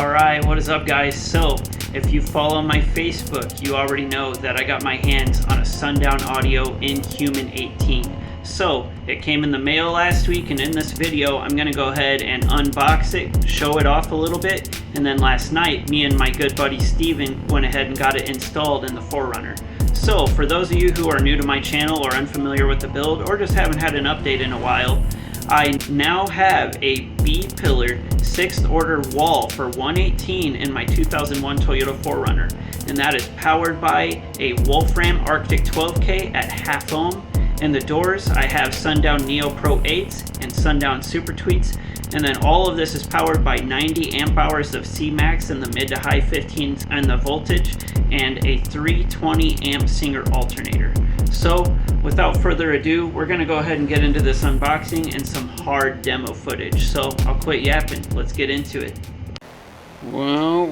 Alright, what is up guys? So, if you follow my Facebook, you already know that I got my hands on a Sundown Audio INHUMAN 18. So, it came in the mail last week, and in this video I'm going to go ahead and unbox it, show it off a little bit, and then last night me and my good buddy Steven went ahead and got it installed in the 4Runner. So, for those of you who are new to my channel or unfamiliar with the build or just haven't had an update in a while, I now have a B-pillar 6th order wall for 118 in my 2001 Toyota 4Runner, and that is powered by a Wolfram Arctic 12K at half ohm. In the doors I have Sundown NeoPro 8s and Sundown Super Tweets, and then all of this is powered by 90 amp hours of CMAX in the mid to high 15s and the voltage, and a 320 amp Singer alternator. So without further ado, we're going to go ahead and get into this unboxing and some hard demo footage. So I'll quit yapping, let's get into it. Well,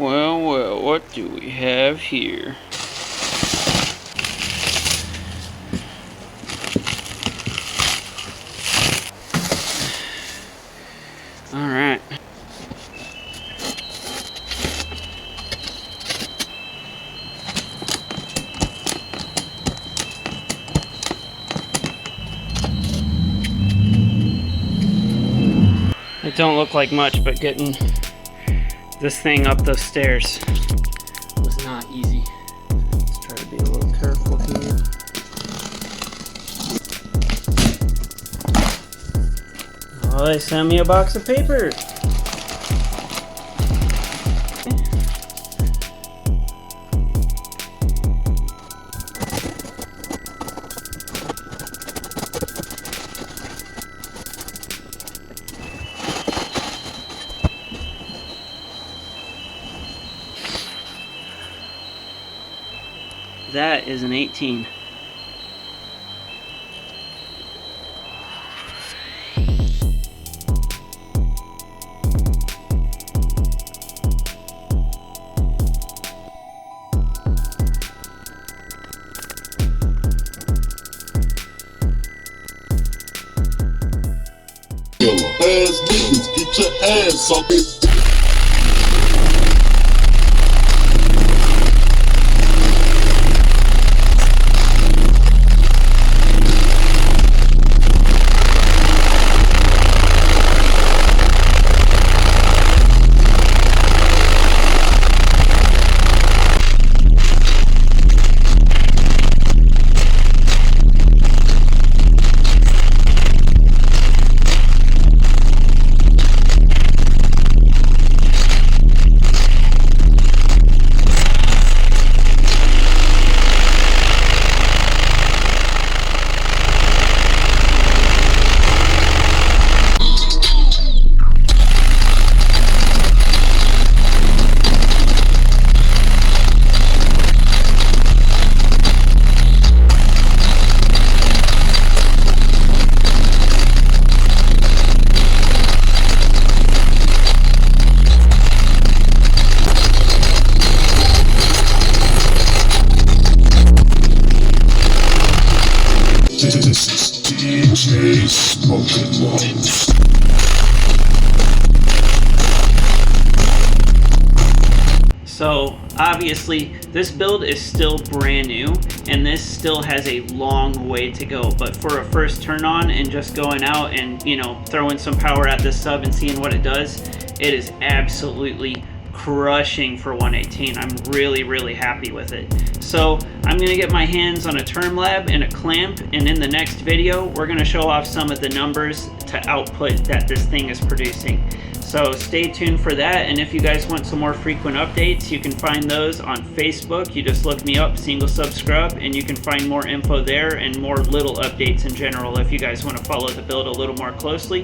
what do we have here? Alright. It don't look like much, but getting this thing up those stairs was not easy. Let's try to be a little careful here. Oh, they sent me a box of papers. That is an 18. Ass niggas, get your ass up. This is DJ Smoking Lungs. So obviously this build is still brand new and this still has a long way to go, but for a first turn on and just going out and, you know, throwing some power at this sub and seeing what it does, it is absolutely crushing for 118. I'm really happy with it. So I'm gonna get my hands on a term lab and a clamp, and in the next video we're gonna show off some of the numbers to output that this thing is producing. So stay tuned for that, and if you guys want some more frequent updates, you can find those on Facebook. You just look me up, Single Sub Scrub, and you can find more info there and more little updates in general if you guys want to follow the build a little more closely.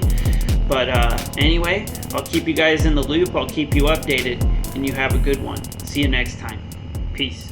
But anyway, I'll keep you guys in the loop, I'll keep you updated, and you have a good one. See you next time. Peace.